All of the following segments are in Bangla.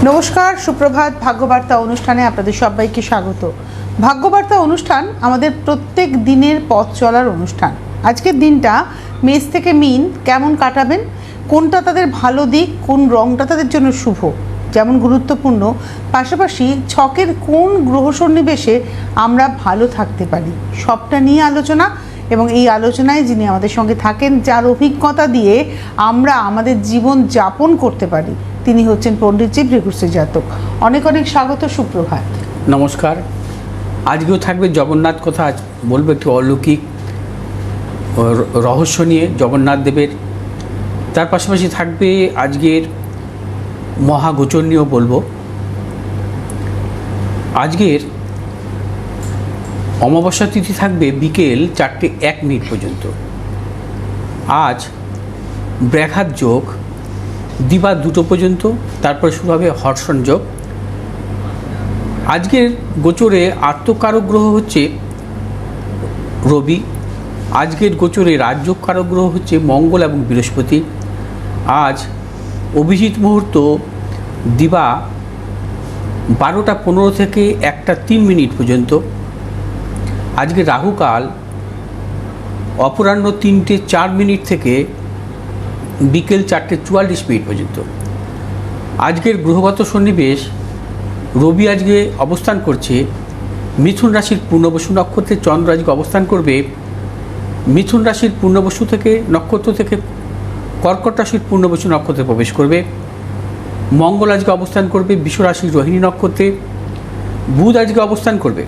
নমস্কার, সুপ্রভাত। ভাগ্যবার্তা অনুষ্ঠানে আপনাদের সবাইকে স্বাগত। ভাগ্যবার্তা অনুষ্ঠান আমাদের প্রত্যেক দিনের পথ চলার অনুষ্ঠান। আজকের দিনটা মেষ থেকে মীন কেমন কাটাবেন, কোনটা তাদের ভালো দিক, কোন রংটা তাদের জন্য শুভ, যেমন গুরুত্বপূর্ণ, পাশাপাশি ছকের কোন গ্রহ সন্নিবেশে আমরা ভালো থাকতে পারি, সবটা নিয়ে আলোচনা। এবং এই আলোচনায় যিনি আমাদের সঙ্গে থাকেন, যার অভিজ্ঞতা দিয়ে আমরা আমাদের জীবন যাপন করতে পারি, তিনি হচ্ছেন পণ্ডিতজি ভৃগুশ্রী জাতক। অনেক অনেক স্বাগত, সুপ্রভাত। নমস্কার। আজকেও থাকবে জগন্নাথ কথা। আজ বলবো একটি অলৌকিক রহস্য নিয়ে জগন্নাথ দেবের। তার পাশাপাশি থাকবে আজকের মহাগোচর নিয়েও বলবো। আজকের অমাবস্যা তিথি থাকবে বিকেল 4:01 পর্যন্ত। আজ ব্যাঘাত যোগ দিবা 2টো পর্যন্ত, তারপরে শুরু হবে হর্ষণ যোগ। আজকের গোচরে আত্মকারক গ্রহ হচ্ছে রবি। আজকের গোচরে রাজযোগ কারক গ্রহ হচ্ছে মঙ্গল এবং বৃহস্পতি। আজ অভিজিৎ মুহূর্ত দিবা 12টা 15 থেকে 1টা 3 পর্যন্ত। আজকে রাহুকাল অপরাহ্ন 3টে 4 থেকে বিকেল 4টে 44 পর্যন্ত। আজকের গ্রহগত সন্নিবেশ, রবি আজকে অবস্থান করছে মিথুন রাশির পূর্ণবসু নক্ষত্রে। চন্দ্র আজকে অবস্থান করবে মিথুন রাশির পূর্ণবসু থেকে নক্ষত্র থেকে কর্কট রাশির পূর্ণবসু নক্ষত্রে প্রবেশ করবে। মঙ্গল আজকে অবস্থান করবে বৃষ রাশির রোহিণী নক্ষত্রে। বুধ আজকে অবস্থান করবে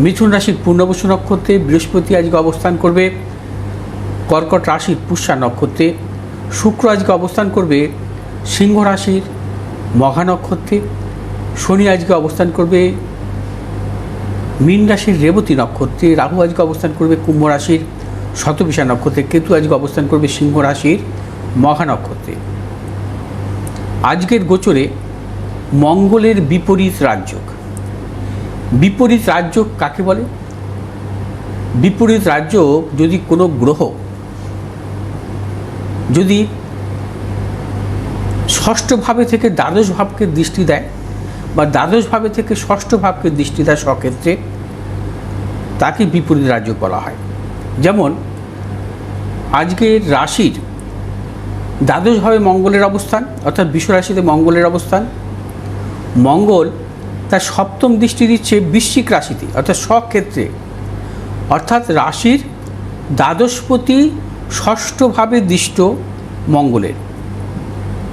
মিথুন রাশির পূর্ণবসু নক্ষত্রে। বৃহস্পতি আজকে অবস্থান করবে কর্কট রাশির পুষ্যা নক্ষত্রে। শুক্র আজকে অবস্থান করবে সিংহ রাশির মঘা নক্ষত্রে। শনি আজকে অবস্থান করবে মীন রাশির রেবতী নক্ষত্রে। রাহু আজকে অবস্থান করবে কুম্ভ রাশির শতবিশা নক্ষত্রে। কেতু আজকে অবস্থান করবে সিংহ রাশির মঘা নক্ষত্রে। আজকের গোচরে মঙ্গলের বিপরীত রাজযোগ। বিপরীত রাজযোগ কাকে বলে? বিপরীত রাজযোগ যদি কোনো গ্রহ যদি ষষ্ঠ ভাবে থেকে দ্বাদশ ভাবকে দৃষ্টি দেয় বা দ্বাদশ ভাবে থেকে ষষ্ঠ ভাবকে দৃষ্টি দেয় স্বক্ষেত্রে, তাকে বিপরীত রাজযোগ বলা হয়। যেমন আজকের রাশির দ্বাদশভাবে মঙ্গলের অবস্থান, অর্থাৎ বৃষ রাশিতে মঙ্গলের অবস্থান। মঙ্গল তার সপ্তম দৃষ্টি দিচ্ছে বৃশ্চিক রাশিতে, অর্থাৎ স্বক্ষেত্রে, অর্থাৎ রাশির দ্বাদশপতি ষষ্ঠভাবে দৃষ্ট মঙ্গলের।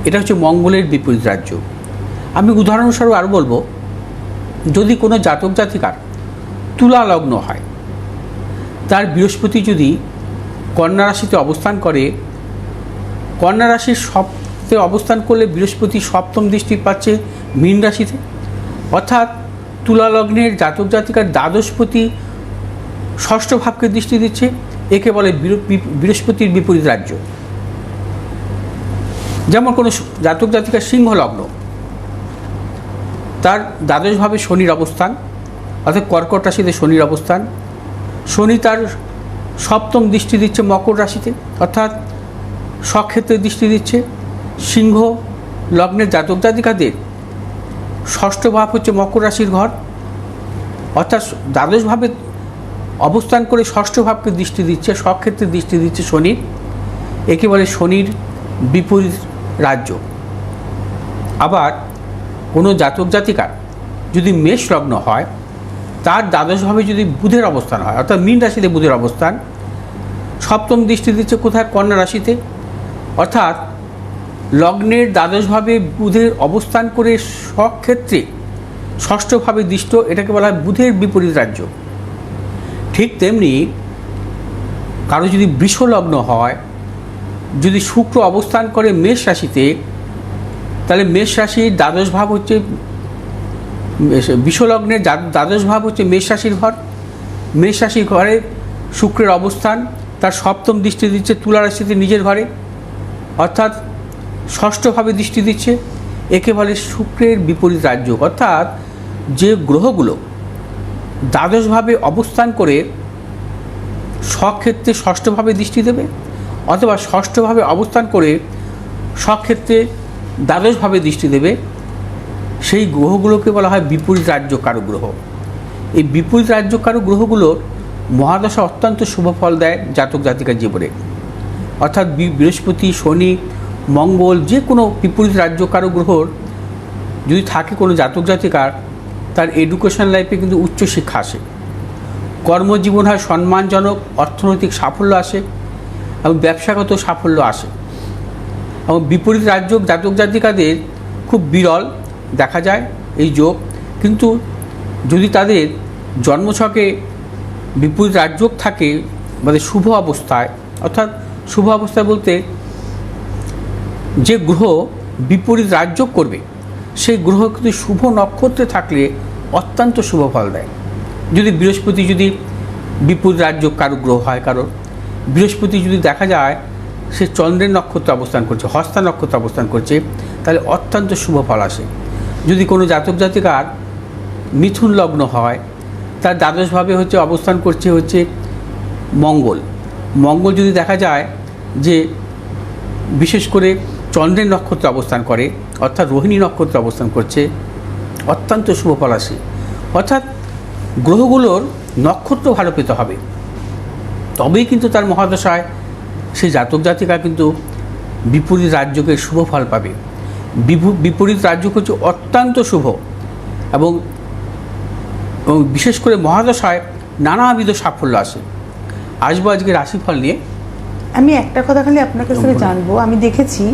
এটা হচ্ছে মঙ্গলের বিপরীত রাজযোগ। আমি উদাহরণস্বরূপ আরও বলবো, যদি কোনো জাতক জাতিকার তুলা লগ্ন হয়, তার বৃহস্পতি যদি কন্যা রাশিতে অবস্থান করে, কন্যা রাশির সপ্তমে অবস্থান করলে বৃহস্পতি সপ্তম দৃষ্টি পাচ্ছে মীন রাশিতে, অর্থাৎ তুলা লগ্নের জাতক জাতিকার দ্বাদশপতি ষষ্ঠ ভাবকে দৃষ্টি দিচ্ছে। একে বলে বৃহস্পতির বিপরীত রাজ্য। যেমন কোনো জাতক জাতিকার সিংহ লগ্ন, তার দ্বাদশভাবে শনির অবস্থান, অর্থাৎ কর্কট রাশিতে শনির অবস্থান। শনি তার সপ্তম দৃষ্টি দিচ্ছে মকর রাশিতে, অর্থাৎ স্বক্ষেত্রে দৃষ্টি দিচ্ছে। সিংহ লগ্নের জাতক জাতিকাদের ষষ্ঠ ভাব হচ্ছে মকর রাশির ঘর, অর্থাৎ দ্বাদশভাবে অবস্থান করে ষষ্ঠ ভাবকে দৃষ্টি দিচ্ছে, স্বক্ষেত্রে দৃষ্টি দিচ্ছে শনির। একে বলে শনির বিপরীত রাজ্য। আবার কোনো জাতক জাতিকার যদি মেষ লগ্ন হয়, তার দ্বাদশভাবে যদি বুধের অবস্থান হয়, অর্থাৎ মীন রাশিতে বুধের অবস্থান, সপ্তম দৃষ্টি দিচ্ছে কোথায়? কন্যা রাশিতে, অর্থাৎ লগ্নের দ্বাদশভাবে বুধের অবস্থান করে স্বক্ষেত্রে ষষ্ঠভাবে দৃষ্ট, এটাকে বলা হয় বুধের বিপরীত রাজ্য। ঠিক তেমনি কারো যদি বৃষ লগ্ন হয়, যদি শুক্র অবস্থান করে মেষ রাশিতে, তাহলে মেষ রাশির দ্বাদশ ভাব হচ্ছে বৃষ লগ্নের দ্বাদশ ভাব হচ্ছে মেষ রাশির ঘর। মেষ রাশির ঘরে শুক্রের অবস্থান, তার সপ্তম দৃষ্টি দিচ্ছে তুলা রাশিতে নিজের ঘরে, অর্থাৎ ষষ্ঠভাবে দৃষ্টি দিচ্ছে। একে বলে শুক্রের বিপরীত রাজযোগ। অর্থাৎ যে গ্রহগুলো দ্বাদশভাবে অবস্থান করে স্বক্ষেত্রে ষষ্ঠভাবে দৃষ্টি দেবে, অথবা ষষ্ঠভাবে অবস্থান করে স্বক্ষেত্রে দ্বাদশভাবে দৃষ্টি দেবে, সেই গ্রহগুলোকে বলা হয় বিপরীত রাজ্যকারক গ্রহ। এই বিপরীত রাজ্যকারক গ্রহগুলোর মহাদশা অত্যন্ত শুভ ফল দেয় জাতক জাতিকার জীবনে। অর্থাৎ বৃহস্পতি, শনি, মঙ্গল যে কোনো বিপরীত রাজ্যকারক গ্রহর যদি থাকে কোনো জাতক জাতিকার, তার এডুকেশন লাইফে কিন্তু উচ্চ শিক্ষা আসে, কর্মজীবন হয় সম্মানজনক, অর্থনৈতিক সাফল্য আসে এবং ব্যবসাগত সাফল্য আসে। এবং বিপরীত রাজ্য জাতক জাতিকাদের খুব বিরল দেখা যায় এই যোগ। কিন্তু যদি তাদের জন্মছকে বিপরীত রাজযোগ থাকে, মানে শুভ অবস্থায়, অর্থাৎ শুভ অবস্থায় বলতে যে গ্রহ বিপরীত রাজযোগ করবে সেই গ্রহ কিন্তু শুভ নক্ষত্রে থাকলে অত্যন্ত শুভ ফল দেয়। যদি বৃহস্পতি যদি বিপরীত রাজযোগ কারো গ্রহ হয়, কারোর বৃহস্পতি যদি দেখা যায় সে চন্দ্রের নক্ষত্রে অবস্থান করছে, হস্তা নক্ষত্রে অবস্থান করছে, তাহলে অত্যন্ত শুভ ফল আসে। যদি কোনো জাতক জাতিকার মিথুন লগ্ন হয়, তার দ্বাদশভাবে অবস্থান করছে মঙ্গল। মঙ্গল যদি দেখা যায় যে বিশেষ করে চন্দ্রের নক্ষত্রে অবস্থান করে, অর্থাৎ রোহিণী নক্ষত্রে অবস্থান করছে, অত্যন্ত শুভ ফল আসে। অর্থাৎ গ্রহগুলোর নক্ষত্র ভালো পেতে হবে, তবেই কিন্তু তার মহাদশায় সেই জাতক জাতিকা কিন্তু বিপরীত রাজযোগের শুভ ফল পাবে। বিপরীত রাজযোগ অত্যন্ত শুভ এবং বিশেষ করে মহাদশায় নানাবিধ সাফল্য আসে। আসবো আজকে রাশিফল নিয়ে। আমি একটা কথা খালি আপনার কাছ থেকে জানবো, আমি দেখেছি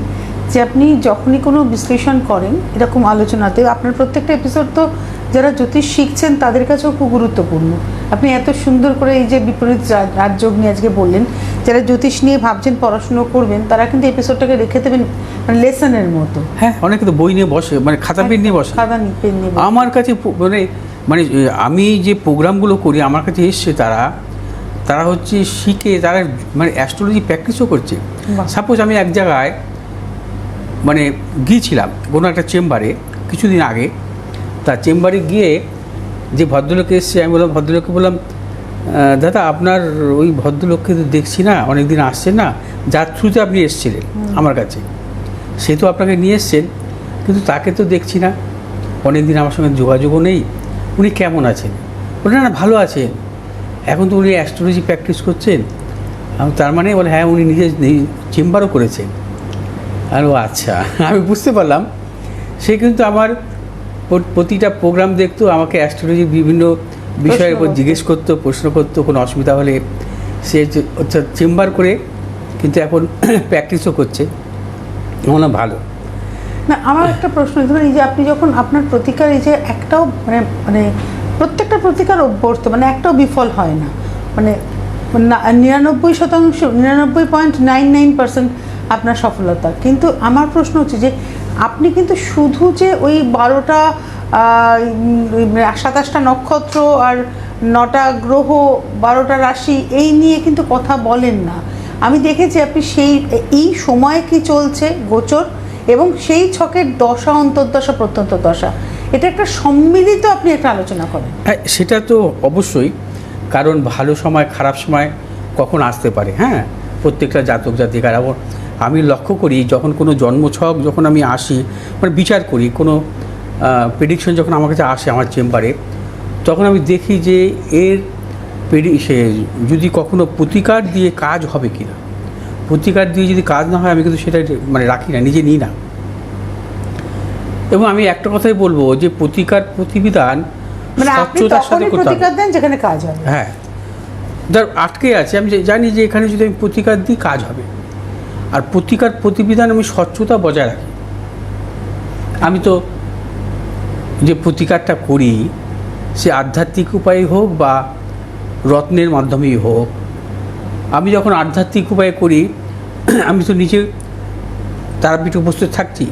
যে আপনি যখনই কোনো বিশ্লেষণ করেন এরকম আলোচনাতে, আপনার প্রত্যেকটা এপিসোড তো যারা জ্যোতিষ শিখছেন তাদের কাছেও খুব গুরুত্বপূর্ণ। আপনি এত সুন্দর করে এই যে বিপরীত রাজযোগ নিয়ে আজকে বললেন, যারা জ্যোতিষ নিয়ে ভাবছেন পড়াশুনো করবেন তারা কিন্তু এপিসোডটাকে রেখে দেবেন মানে লেসনের মতো। হ্যাঁ, অনেকে তো বই নিয়ে বসে, মানে খাতা পেন নিয়ে বসে। খাতা পেন নিয়ে আমার কাছে মানে আমি যে প্রোগ্রামগুলো করি আমার কাছে এসছে তারা শিখে, তারা মানে অ্যাস্ট্রোলজি প্র্যাকটিসও করছে। সাপোজ আমি এক জায়গায় মানে গিয়েছিলাম কোনো একটা চেম্বারে কিছুদিন আগে, তা চেম্বারে গিয়ে যে ভদ্রলোক এসছে, আমি ভদ্রলোককে বললাম, দাদা আপনার ওই ভদ্রলোককে তো দেখছি না, অনেক দিন আসছেন না, যার থ্রুতে আপনি এসেছিলেন আমার কাছে, সে তো আপনাকে নিয়ে এসছেন, কিন্তু তাকে তো দেখছি না, অনেক দিন আমার সঙ্গে যোগাযোগও নেই, উনি কেমন আছেন? বলে না ভালো আছেন, এখন তো উনি অ্যাস্ট্রোলজি প্র্যাকটিস করছেন। আমি তার মানে বলে হ্যাঁ, উনি নিজে চেম্বারও করেছেন। আর ও আচ্ছা, আমি বুঝতে পারলাম সে কিন্তু আমার প্রতিটা প্রোগ্রাম দেখতো, আমাকে অ্যাস্ট্রোলজির বিভিন্ন বিষয়ের উপর জিজ্ঞেস করতো, প্রশ্ন করতো, কোনো অসুবিধা হলে সে চেম্বার করে কিন্তু এখন প্র্যাকটিসও করছে। মনে ভালো না। আমার একটা প্রশ্ন, ধরুন এই যে আপনি যখন আপনার প্রতিকার এই যে একটাও মানে প্রত্যেকটা প্রতিকার অভ্যস্ত, মানে একটাও বিফল হয় না, মানে 99%, 99.99% আপনার সফলতা। কিন্তু আমার প্রশ্ন হচ্ছে যে আপনি কিন্তু শুধু যে ওই 12টা 27টা নক্ষত্র আর 9টা গ্রহ, 12টা রাশি এই নিয়ে কিন্তু কথা বলেন না। আমি দেখেছি আপনি এই সময় কি চলছে গোচর এবং সেই ছকের দশা, অন্তর্দশা, প্রত্যন্তদশা, এটা একটা সম্মিলিত আপনি একটা আলোচনা করেন। হ্যাঁ, সেটা তো অবশ্যই, কারণ ভালো সময় খারাপ সময় কখন আসতে পারে। হ্যাঁ, প্রত্যেকটা জাতক জাতিকার আমি লক্ষ্য করি, যখন কোনো জন্মছক যখন আমি আসি, মানে বিচার করি, কোনো প্রেডিকশন যখন আমার কাছে আসে আমার চেম্বারে, তখন আমি দেখি যে এর যদি কখনো প্রতিকার দিয়ে কাজ হবে কি না। প্রতিকার দিয়ে যদি কাজ না হয় আমি কিন্তু সেটা মানে রাখি না, নিজে নিই না। এবং আমি একটা কথাই বলবো যে প্রতিকার প্রতিবিধান স্বচ্ছতার সাথে করতে হবে, যেখানে কাজ হবে। হ্যাঁ, ধর আটকে আছে, আমি জানি যে এখানে যদি আমি প্রতিকার দিই কাজ হবে, আর প্রতিকার প্রতিবিধান আমি স্বচ্ছতা বজায় রাখি। আমি তো যে প্রতিকারটা করি সে আধ্যাত্মিক উপায়ে হোক বা রত্নের মাধ্যমেই হোক, আমি যখন আধ্যাত্মিক উপায়ে করি আমি তো নিজে তারাপীঠে উপস্থিত থাকছি।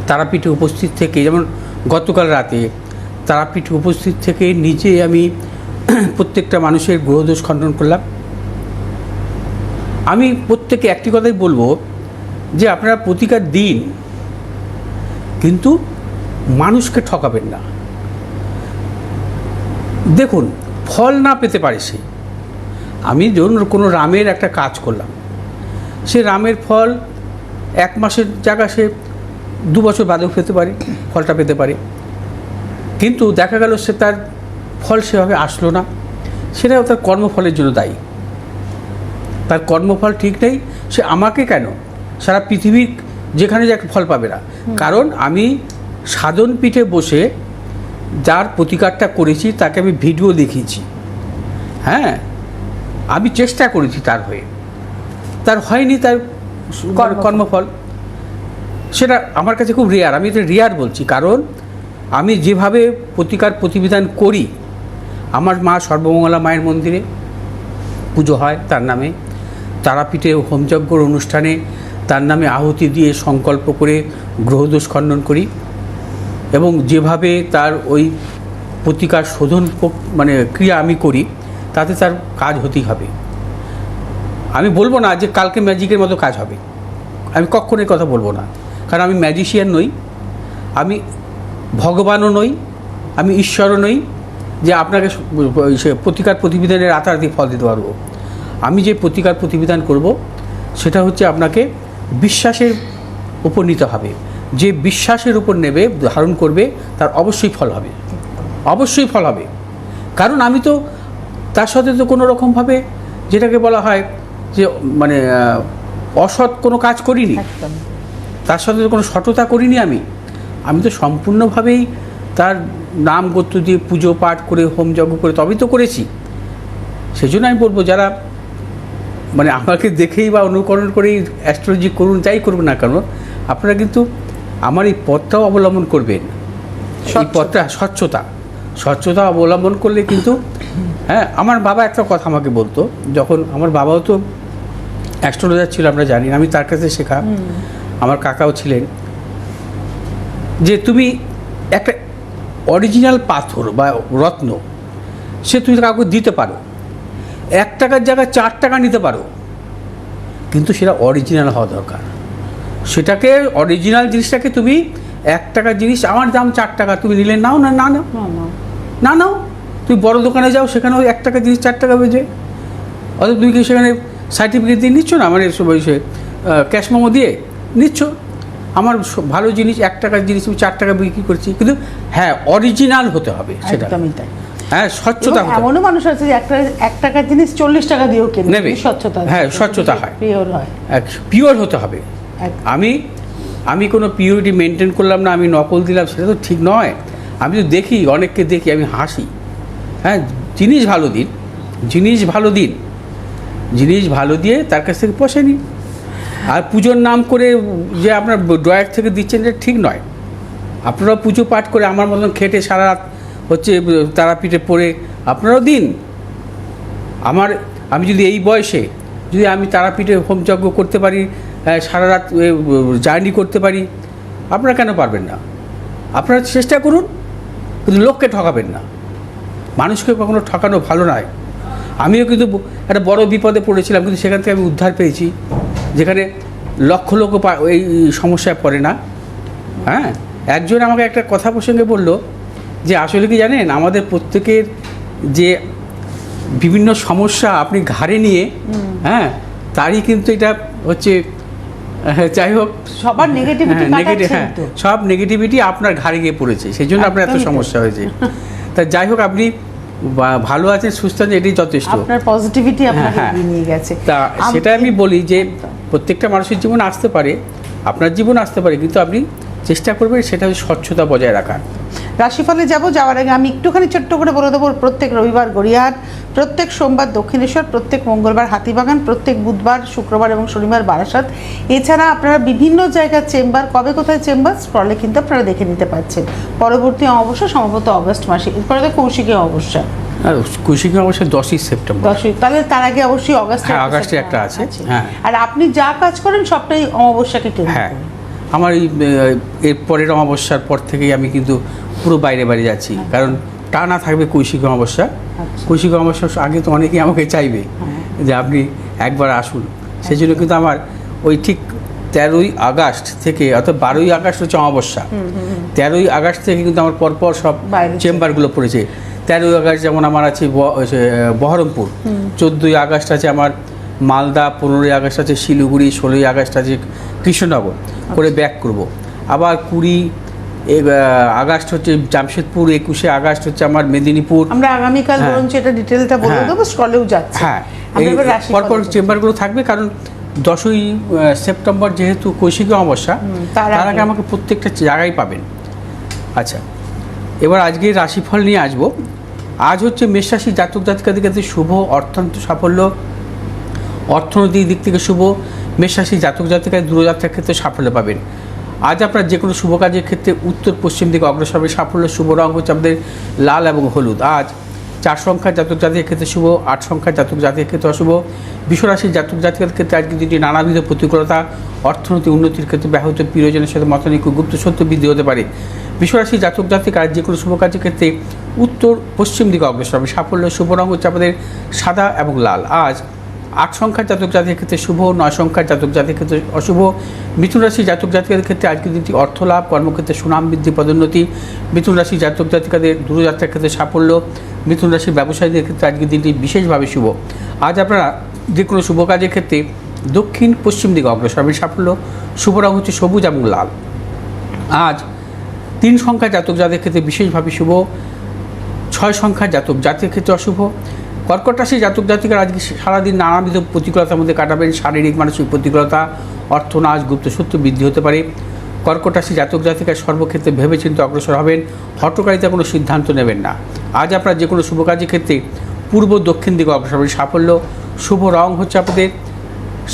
তারাপীঠে উপস্থিত থেকে, যেমন গতকাল রাতে তারাপীঠে উপস্থিত থেকে নিজে আমি প্রত্যেকটা মানুষের গ্রহদোষ খণ্ডন করলাম। আমি প্রত্যেকে একটি কথাই বলবো যে আপনারা প্রতিকার দিন, কিন্তু মানুষকে ঠকাবেন না। দেখুন, ফল না পেতে পারে সে। আমি ধরুন কোনো রামের একটা কাজ করলাম, সে রামের ফল 1 মাসের জায়গা সে 2 বছর বাদেও পেতে পারে, ফলটা পেতে পারে। কিন্তু দেখা গেল সে তার ফল সেভাবে আসলো না, সেটাও তার কর্মফলের জন্য দায়ী। তার কর্মফল ঠিক নেই, সে আমাকে কেন, সারা পৃথিবীর যেখানে যাকে ফল পাবে না। কারণ আমি সাধন পীঠে বসে যার প্রতিকারটা করেছি তাকে আমি ভিডিও দেখিয়েছি, হ্যাঁ, আমি চেষ্টা করেছি তার হয়ে, তার হয়নি, তার কর্মফল। সেটা আমার কাছে খুব রেয়ার, আমি এটা রেয়ার বলছি কারণ আমি যেভাবে প্রতিকার প্রতিবিধান করি, আমার মা সর্বমঙ্গলা মায়ের মন্দিরে পুজো হয় তার নামে, তারাপীঠে হোমযজ্ঞর অনুষ্ঠানে তার নামে আহুতি দিয়ে সংকল্প করে গ্রহদোষ খণ্ডন করি, এবং যেভাবে তার ওই প্রতিকার শোধন মানে ক্রিয়া আমি করি, তাতে তার কাজ হতেই হবে। আমি বলবো না যে কালকে ম্যাজিকের মতো কাজ হবে, আমি কখনোই কথা বলবো না, কারণ আমি ম্যাজিশিয়ান নই, আমি ভগবানও নই, আমি ঈশ্বরও নই যে আপনাকে সে প্রতিকার প্রতিবিধানের রাতারাতি ফল দিতে পারবো। আমি যে প্রতিকার প্রতিবিধান করব সেটা হচ্ছে আপনাকে বিশ্বাসের উপর নিতে হবে। যে বিশ্বাসের উপর নেবে, ধারণ করবে, তার অবশ্যই ফল হবে, অবশ্যই ফল হবে। কারণ আমি তো তার সাথে তো কোনো রকমভাবে যেটাকে বলা হয় যে মানে অসৎ কোনো কাজ করিনি, তার সাথে তো কোনো সততা করিনি। আমি তো সম্পূর্ণভাবেই তার নাম গোত্র দিয়ে পুজো পাঠ করে হোমযজ্ঞ করে তবেই তো করেছি। সেই জন্য আমি বলবো যারা মানে আমাকে দেখেই বা অনুকরণ করেই অ্যাস্ট্রোলজি করুন, যাই করুন না কেন, আপনারা কিন্তু আমার এই পথটাও অবলম্বন করবেন। এই পথটা স্বচ্ছতা অবলম্বন করলে কিন্তু, হ্যাঁ, আমার বাবা একটা কথা আমাকে বলতো, যখন আমার বাবাও তো অ্যাস্ট্রোলজার ছিল আমরা জানি, আমি তার কাছে শেখা, আমার কাকাও ছিলেন, যে তুমি একটা অরিজিনাল পাথর বা রত্ন সে তুমি কাউকে দিতে পারো, 1 টাকার জায়গায় 4 টাকা নিতে পারো, কিন্তু সেটা অরিজিনাল হওয়া দরকার। সেটাকে অরিজিনাল জিনিসটাকে তুমি 1 টাকার জিনিস, আমার দাম 4 টাকা, তুমি নিলে নাও, না না নাও, না নাও, তুমি বড় দোকানে যাও, সেখানে ওই 1 টাকার জিনিস 4 টাকা বেজে, অথবা তুমি কি সেখানে সার্টিফিকেট দিয়ে নিচ্ছ না, মানে সে ক্যাশ মেমো দিয়ে নিচ্ছ, আমার ভালো জিনিস 1 টাকার জিনিস আমি 4 টাকা বিক্রি করছি, কিন্তু হ্যাঁ অরিজিনাল হতে হবে সেটা, হ্যাঁ স্বচ্ছতা। এমনও মানুষ আছে যে 1 টাকার জিনিস 40 টাকা দিয়েও কেনে, নেবে, স্বচ্ছতা, হ্যাঁ স্বচ্ছতা হয়, পিওর হয়, পিওর হতে হবে। আমি কোনো পিওরিটি মেনটেন করলাম না, আমি নকল দিলাম, সেটা তো ঠিক নয়। আমি তো দেখি, অনেককে দেখি, আমি হাসি, হ্যাঁ, জিনিস ভালো দিয়ে তার কাছ থেকে পয়সা নিন। আর পুজোর নাম করে যে আপনার ড্রয়ার থেকে দিচ্ছেন, এটা ঠিক নয়। আপনারাও পুজো পাঠ করে আমার মতন খেটে সারা রাত হচ্ছে তারাপীঠে পড়ে আপনারাও দিন। আমি যদি এই বয়সে যদি আমি তারাপীঠে হোমযজ্ঞ করতে পারি, সারা রাত জার্নি করতে পারি, আপনারা কেন পারবেন না? আপনারা চেষ্টা করুন, কিন্তু লোককে ঠকাবেন না, মানুষকে কখনো ঠকানো ভালো নয়। আমিও কিন্তু একটা বড় বিপদে পড়েছিলাম, কিন্তু সেখান থেকে আমি উদ্ধার পেয়েছি, যেখানে লক্ষ লোক এই সমস্যায় পড়ে না। হ্যাঁ, একজন আমাকে একটা কথা প্রসঙ্গে বলল যে আসলে কি জানেন, আমাদের প্রত্যেকের যে বিভিন্ন সমস্যা আপনি ঘাড়ে নিয়ে, হ্যাঁ, তারই কিন্তু এটা হচ্ছে, যাই হোক, সবার নেগেটিভিটি, হ্যাঁ, সব নেগেটিভিটি আপনার ঘাড়ে গিয়ে পড়েছে, সেই জন্য আপনার এত সমস্যা হয়েছে। তা যাই হোক, আপনি ভালো আছেন, সুস্থ আছেন, এটাই যথেষ্ট। আপনার পজিটিভিটি আপনাকে নিয়ে গেছে। তা সেটা আমি বলি যে প্রত্যেকটা মানুষের জীবন আসতে পারে, আপনার জীবন আসতে পারে, কিন্তু আপনি চেষ্টা করবেন সেটা স্বচ্ছতা বজায় রাখার। রাশিফলে যাওয়ার আগে আমি একটুখানি ছোট্ট করে বলে দেবো, প্রত্যেক রবিবার গড়িয়াহাট, প্রত্যেক সোমবার দক্ষিণেশ্বর, প্রত্যেক মঙ্গলবার হাতিবাগান, প্রত্যেক বুধবার, শুক্রবার এবং শনিবার বারাসাত। এছাড়া আপনারা বিভিন্ন জায়গার চেম্বার, কবে কোথায় চেম্বার স্ক্রলে কিন্তু আপনারা দেখে নিতে পারছেন। পরবর্তী অমাবস্যা সম্ভবত অগস্ট মাসে, এরপরে তো কৌশিকী অমাবস্যা, কৌশিকী অমাবস্যা 10ই সেপ্টেম্বর, তাহলে তার আগে অবশ্যই আগস্টে একটা আছে। হ্যাঁ, আর আপনি যা কাজ করেন সবটাই অমাবস্যাকে কেন্দ্র করে। আমার এর পরের অমাবস্যার পর থেকেই আমি কিন্তু পুরো বাইরে যাচ্ছি, কারণ টানা থাকবে কৌশিকী অমাবস্যা। কৌশিকী অমাবস্যার আগে তো অনেকেই আমাকে চাইবে যে আপনি একবার আসুন, সেই জন্য কিন্তু আমার ওই ঠিক 13ই আগস্ট থেকে, অর্থাৎ 12ই আগস্ট হচ্ছে অমাবস্যা, 13ই আগস্ট থেকে কিন্তু আমার পরপর সব চেম্বারগুলো পড়েছে। 13ই আগস্ট যেমন আমার আছে বহরমপুর, 14ই আগস্ট আছে আমার মালদা, 15ই আগস্ট আছে শিলিগুড়ি, 16ই আগস্ট আছে কৃষ্ণনগর, করে ব্যাক করব। আবার 20 আগস্ট হচ্ছে জামশেদপুর, 21শে আগস্ট হচ্ছে আমার মেদিনীপুর। আমরা আগামীকাল হ্যাঁ। বরঞ্চ এটা ডিটেলটা বলে হ্যাঁ। দেবো, স্টলেও যাচ্ছে। হ্যাঁ, আমরা এবার রাশিফল পরপর দেখব। চেম্বারগুলো থাকবে, কারণ 10ই সেপ্টেম্বর যেহেতু কৈশিকী অমাবস্যা, তার তার আগে আগে আমাকে প্রত্যেকটা জায়গায় পাবেন। আচ্ছা, এবার আজকে রাশিফল নিয়ে আসবো। আজ হচ্ছে মেষ রাশি জাতক জাতিকাদের ক্ষেত্রে শুভ অর্থনৈতিক সাফল্য, অর্থনৈতিক দিক থেকে শুভ। মেষ রাশি জাতক জাতিকায় দূরযাত্রার ক্ষেত্রে সাফল্য পাবেন। আজ আপনার যে কোনো শুভ কাজের ক্ষেত্রে উত্তর পশ্চিম দিকে অগ্রসর হবে সাফল্য। শুভ রং হচ্ছে আমাদের লাল এবং হলুদ। আজ 4 সংখ্যার জাতক জাতিকের ক্ষেত্রে শুভ, 8 সংখ্যার জাতক জাতিকের ক্ষেত্রে অশুভ। বিশ্বরাশির জাতক জাতিকাদের ক্ষেত্রে আজকে দিনটি নানাবিধ প্রতিকূলতা, অর্থনৈতিক উন্নতির ক্ষেত্রে ব্যাহত প্রিয়জনের সাথে মতানৈক্য, গুপ্ত সত্য বৃদ্ধি হতে পারে। বিশ্বরাশির জাতক জাতিক আজ যে কোনো শুভ কাজের ক্ষেত্রে উত্তর পশ্চিম দিকে অগ্রসর হবে সাফল্য। শুভ রং হচ্ছে আমাদের সাদা এবং লাল। আজ 8 সংখ্যার জাতক জাতিকের ক্ষেত্রে শুভ, 9 সংখ্যার জাতক জাতিকের ক্ষেত্রে অশুভ। মিথুন রাশির জাতক জাতিকাদের ক্ষেত্রে আজকের দিনটি অর্থ লাভ, কর্মক্ষেত্রে সুনাম বৃদ্ধি, পদোন্নতি। মিথুন রাশির জাতক জাতিকাদের দূরযাত্রার ক্ষেত্রে সাফল্য। মিথুন রাশির ব্যবসায়ীদের ক্ষেত্রে আজকের দিনটি বিশেষভাবে শুভ। আজ আপনারা যে কোনো শুভ কাজের ক্ষেত্রে দক্ষিণ পশ্চিম দিকে অগ্রসর হবে সাফল্য। শুভ রং হচ্ছে সবুজ এবং লাল। আজ 3 সংখ্যার জাতক জাতিকের ক্ষেত্রে বিশেষভাবে শুভ, 6 সংখ্যার জাতক জাতিকের ক্ষেত্রে অশুভ। কর্কট রাশির জাতক জাতিকারা আজকে সারাদিন নানাবিধ প্রতিকূলতার মধ্যে কাটাবেন। শারীরিক মানসিক প্রতিকূলতা, অর্থনাশ, গুপ্ত সত্য বৃদ্ধি হতে পারে। কর্কট রাশি জাতক জাতিকার সর্বক্ষেত্রে ভেবেচিন্তে অগ্রসর হবেন। হঠকারিতা কোনো সিদ্ধান্ত নেবেন না। আজ আপনার যে কোনো শুভ কাজের ক্ষেত্রে পূর্ব দক্ষিণ দিকে অগ্রসর হবেন সাফল্য। শুভ রং হচ্ছে আপনাদের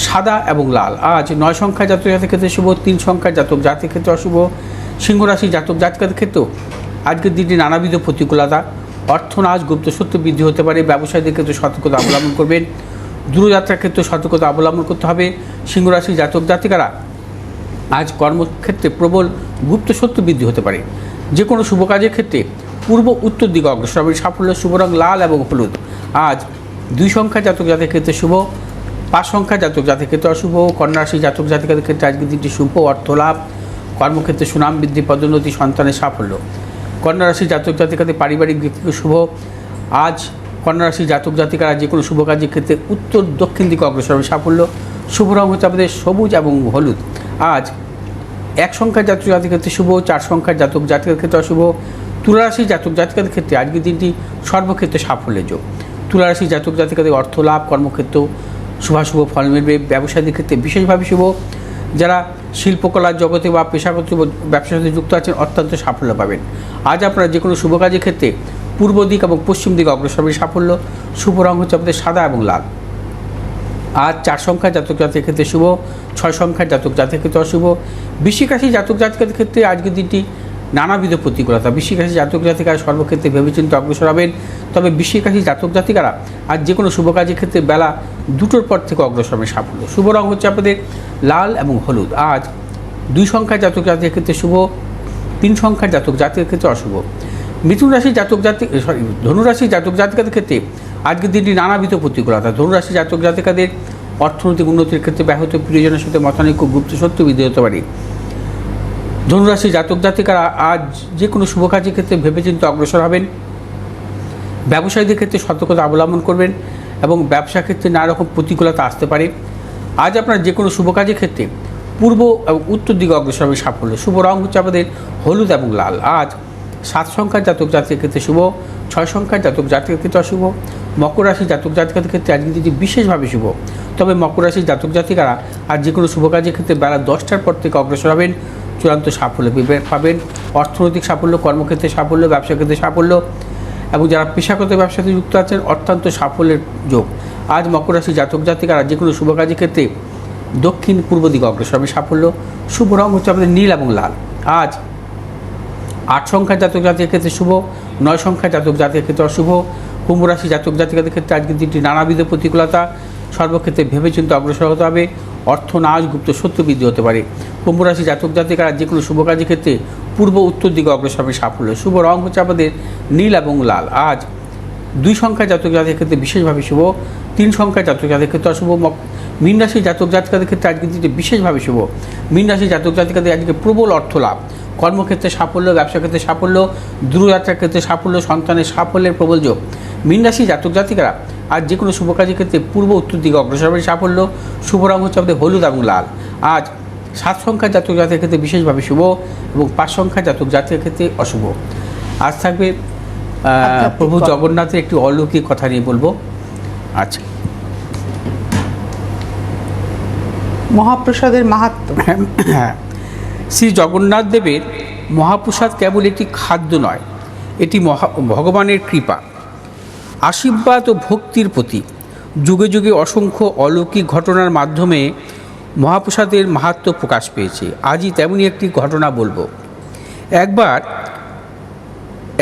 সাদা এবং লাল। আজ 9 সংখ্যার জাতক জাতিকের ক্ষেত্রে শুভ, 3 সংখ্যার জাতক জাতিকের ক্ষেত্রে অশুভ। সিংহ রাশি জাতক জাতিকাদের ক্ষেত্রেও আজকের দিনটি নানাবিধ প্রতিকূলতা, অর্থনাশ, গুপ্ত সত্য বৃদ্ধি হতে পারে। ব্যবসায়ীদের ক্ষেত্রে সতর্কতা অবলম্বন করবেন। দূরযাত্রার ক্ষেত্রে সতর্কতা অবলম্বন করতে হবে। সিংহ রাশির জাতক জাতিকারা আজ কর্মক্ষেত্রে প্রবল গুপ্ত সত্য বৃদ্ধি হতে পারে। যে কোনো শুভ কাজের ক্ষেত্রে পূর্ব উত্তর দিকে অগ্রসর হবে সাফল্য। শুভ রং লাল এবং হলুদ। আজ 2 সংখ্যার জাতক জাতিকের ক্ষেত্রে শুভ, 5 সংখ্যার জাতক জাতিকের ক্ষেত্রে অশুভ। কন্যা রাশির জাতক জাতিকাদের ক্ষেত্রে আজকের দিনটি শুভ, অর্থ লাভ, কর্মক্ষেত্রে সুনাম বৃদ্ধি, পদোন্নতি, সন্তানের সাফল্য। কন্যা রাশির জাতক জাতিকাদের পারিবারিক দিক থেকে শুভ। আজ কন্যা রাশির জাতক জাতিকারা যে কোনো শুভ কাজের ক্ষেত্রে উত্তর দক্ষিণ দিকে অগ্রসর হবে সাফল্য। শুভ রং হচ্ছে আমাদের সবুজ এবং হলুদ। আজ 1 সংখ্যার জাতক জাতিকের ক্ষেত্রে শুভ, 4 সংখ্যার জাতক জাতিকের ক্ষেত্রে অশুভ। তুলা রাশির জাতক জাতিকাদের ক্ষেত্রে আজকের দিনটি সর্বক্ষেত্রে সাফল্যের যোগ। তুলা রাশির জাতক জাতিকাদের অর্থ লাভ, কর্মক্ষেত্র শুভাশুভ ফল মিলবে। ব্যবসায়ীদের ক্ষেত্রে বিশেষভাবে শুভ। যারা শিল্পকলার জগতে বা পেশাগত ব্যবসার সাথে যুক্ত আছেন অত্যন্ত সাফল্য পাবেন। আজ আপনারা যে কোনো শুভ কাজের ক্ষেত্রে পূর্ব দিক এবং পশ্চিম দিকে অগ্রসর হবে সাফল্য। শুভ রং হচ্ছে আমাদের সাদা এবং লাল। আজ 4 সংখ্যার জাতক জাতিকের ক্ষেত্রে শুভ, 6 সংখ্যার জাতক জাতিকের ক্ষেত্রে অশুভ। বৃশ্চিক রাশি জাতক জাতিকাদের ক্ষেত্রে আজকের দিনটি নানাবিধ প্রতিকূলতা। বৃশ্চিক রাশি জাতক জাতিকারা সর্বক্ষেত্রে ভেবেচিন্তে অগ্রসর হবেন। তবে বৃশ্চিক রাশি জাতক জাতিকারা আজ যে কোনো শুভ কাজের ক্ষেত্রে বেলা 2টোর পর থেকে অগ্রসর হবে সাফল্য। শুভ রং হচ্ছে আপনাদের লাল এবং হলুদ। আজ 2 সংখ্যার জাতক জাতিকের ক্ষেত্রে শুভ, 3 সংখ্যার জাতক জাতিকের ক্ষেত্রে অশুভ। মিথুন রাশির জাতক জাতিক ধনুরাশির জাতক জাতিকাদের ক্ষেত্রে আজকের দিনটি নানাবিধ প্রতিকূলতা। ধনুরাশি জাতক জাতিকাদের অর্থনৈতিক উন্নতির ক্ষেত্রে ব্যাহত প্রিয়জনের সাথে মতানৈক্য, গুপ্ত সত্য বৃদ্ধি হতে পারে। ধনুরাশি জাতক জাতিকারা আজ যে কোনো শুভ কাজের ক্ষেত্রে ভেবেচিন্তে অগ্রসর হবেন। ব্যবসায়ীদের ক্ষেত্রে সতর্কতা অবলম্বন করবেন এবং ব্যবসা ক্ষেত্রে নানা রকম প্রতিকূলতা আসতে পারে। আজ আপনার যে কোনো শুভ কাজের ক্ষেত্রে পূর্ব এবং উত্তর দিকে অগ্রসর হবে সাফল্য। শুভ রং হচ্ছে আমাদের হলুদ এবং লাল। আজ 7 সংখ্যার জাতক জাতিকের ক্ষেত্রে শুভ, 6 সংখ্যার জাতক জাতিকের ক্ষেত্রে অশুভ। মকর রাশির জাতক জাতিকাদের ক্ষেত্রে আজকে দিনটি বিশেষভাবে শুভ। তবে মকর রাশির জাতক জাতিকারা আজ যে কোনো শুভ কাজের ক্ষেত্রে বেলা 10টার পর থেকে অগ্রসর হবেন। চূড়ান্ত সাফল্য পাবেন। অর্থনৈতিক সাফল্য, কর্মক্ষেত্রে সাফল্য, ব্যবসা ক্ষেত্রে সাফল্য এবং যারা পেশাগত ব্যবসাতে যুক্ত আছেন অত্যন্ত সাফল্যের যোগ। আজ মকর রাশির জাতক জাতিকারা যে কোনো শুভ কাজের ক্ষেত্রে দক্ষিণ পূর্ব দিকে অগ্রসর হবে সাফল্য। শুভ রং হচ্ছে আমাদের নীল এবং লাল। আজ 8 সংখ্যার জাতক জাতিকের ক্ষেত্রে শুভ, 9 সংখ্যার জাতক জাতিকের ক্ষেত্রে অশুভ। কুম্ভ রাশি জাতক জাতিকাদের ক্ষেত্রে আজকের দিনটি নানাবিধ প্রতিকূলতা, সর্বক্ষেত্রে ভেবেচিন্তে অগ্রসর হতে হবে। অর্থনাশ, গুপ্ত সত্য বৃদ্ধি হতে পারে। কুম্ভ রাশি জাতক জাতিকারা যে কোনো শুভ কাজের ক্ষেত্রে পূর্ব উত্তর দিকে অগ্রসর হবে সাফল্য। শুভ রং হচ্ছে আমাদের নীল এবং লাল। আজ 2 সংখ্যার জাতক জাতিকের ক্ষেত্রে বিশেষভাবে শুভ, 3 সংখ্যার জাতক জাতিকের ক্ষেত্রে অশুভ। মীন রাশির জাতক জাতিকাদের ক্ষেত্রে আজকের দিনটি বিশেষভাবে শুভ। মীন রাশির জাতক জাতিকাদের আজকে প্রবল অর্থ লাভ, কর্মক্ষেত্রে সাফল্য, ব্যবসা ক্ষেত্রে সাফল্য, দূরযাত্রার ক্ষেত্রে সাফল্য, সন্তানের সাফল্যের প্রবল যোগ। মীন রাশির জাতক জাতিকারা আজ যে কোনো শুভ কাজের ক্ষেত্রে পূর্ব উত্তর দিকে অগ্রসর হবে সাফল্য। শুভ রং হচ্ছে আমাদের হলুদ এবং লাল। আজ 7 সংখ্যা জাতক জাতির ক্ষেত্রে বিশেষভাবে শুভ এবং 5 সংখ্যা জাতক জাতির ক্ষেত্রে অশুভ। আজ থাকবে প্রভু জগন্নাথের একটি অলৌকিক কথা নিয়ে বলবো। আচ্ছা, মহাপ্রসাদের মাহাত্ম্য। হ্যাঁ, শ্রী জগন্নাথ দেবের মহাপ্রসাদ কেবল একটি খাদ্য নয়, এটি ভগবানের কৃপা, আশীর্বাদ ও ভক্তির প্রতীক। যুগে যুগে অসংখ্য অলৌকিক ঘটনার মাধ্যমে মহাপ্রসাদের মাহাত্ম্য প্রকাশ পেয়েছে। আজই তেমনই একটি ঘটনা বলবো। একবার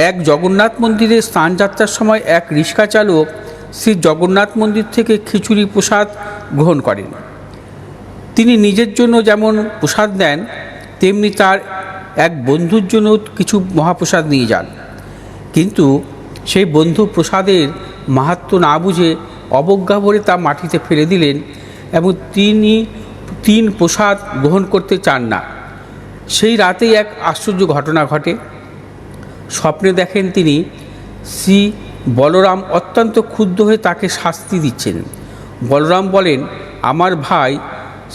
এক জগন্নাথ মন্দিরে স্নানযাত্রার সময় এক রিক্সা চালক শ্রী জগন্নাথ মন্দির থেকে খিচুড়ি প্রসাদ গ্রহণ করেন। তিনি নিজের জন্য যেমন প্রসাদ নেন, তেমনি তার এক বন্ধুর জন্য কিছু মহাপ্রসাদ নিয়ে যান। কিন্তু সেই বন্ধু প্রসাদের মাহাত্ম্য না বুঝে অবজ্ঞা ভরে তা মাটিতে ফেলে দিলেন এবং তিনি 3 প্রসাদ গ্রহণ করতে চান না। সেই রাতেই এক আশ্চর্য ঘটনা ঘটে। স্বপ্নে দেখেন তিনি শ্রী বলরাম অত্যন্ত ক্ষুব্ধ হয়ে তাকে শাস্তি দিচ্ছেন। বলরাম বলেন, আমার ভাই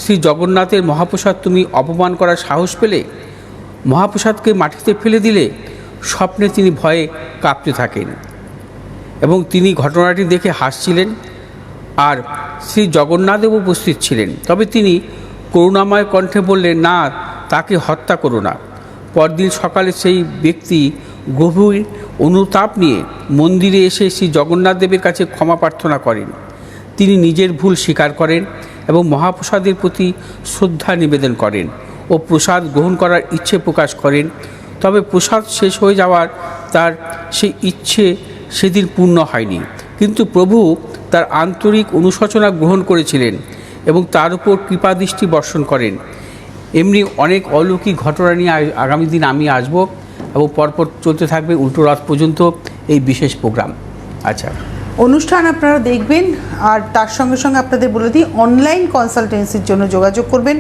শ্রী জগন্নাথের মহাপ্রসাদ তুমি অপমান করার সাহস পেলে, মহাপ্রসাদকে মাটিতে ফেলে দিলে। স্বপ্নে তিনি ভয়ে কাঁপতে থাকেন এবং তিনি ঘটনাটি দেখে হাসছিলেন, আর শ্রী জগন্নাথদেব উপস্থিত ছিলেন। তবে তিনি করুণাময় কণ্ঠে বললেন, না, তাকে হত্যা করো না। পরদিন সকালে সেই ব্যক্তি গভীর অনুতাপ নিয়ে মন্দিরে এসে শ্রী জগন্নাথ দেবের কাছে ক্ষমা প্রার্থনা করেন। তিনি নিজের ভুল স্বীকার করেন এবং মহাপ্রসাদের প্রতি শ্রদ্ধা নিবেদন করেন ও প্রসাদ গ্রহণ করার ইচ্ছে প্রকাশ করেন। তবে প্রসাদ শেষ হয়ে যাওয়ার তার সেই ইচ্ছে সেদিন পূর্ণ হয়নি, কিন্তু প্রভু তার আন্তরিক অনুশোচনা গ্রহণ করেছিলেন এবং তার উপর কৃপাদৃষ্টি বর্ষণ করেন। এমনি অনেক অলৌকিক ঘটনা নিয়ে আগামী দিন আমি আসব এবং পরপর চলতে থাকবে উল্টো রথ পর্যন্ত এই বিশেষ প্রোগ্রাম। আচ্ছা, অনুষ্ঠান আপনারা দেখবেন, আর তার সঙ্গে সঙ্গে আপনাদের বলে দিই অনলাইন কনসালটেন্সির জন্য যোগাযোগ করবেন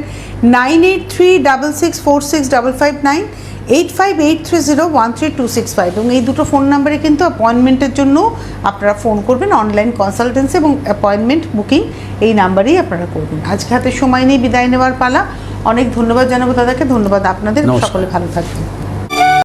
9836646559, 8583013265 এবং এই দুটো ফোন নাম্বারে কিন্তু অ্যাপয়েন্টমেন্টের জন্য আপনারা ফোন করবেন। অনলাইন কনসালটেন্সি এবং অ্যাপয়েন্টমেন্ট বুকিং এই নাম্বারেই আপনারা করবেন। আজকে হাতে সময় নিয়ে বিদায় নেওয়ার পালা। অনেক ধন্যবাদ জানাবো দাদাকে, ধন্যবাদ আপনাদের, সকলে ভালো থাকবেন।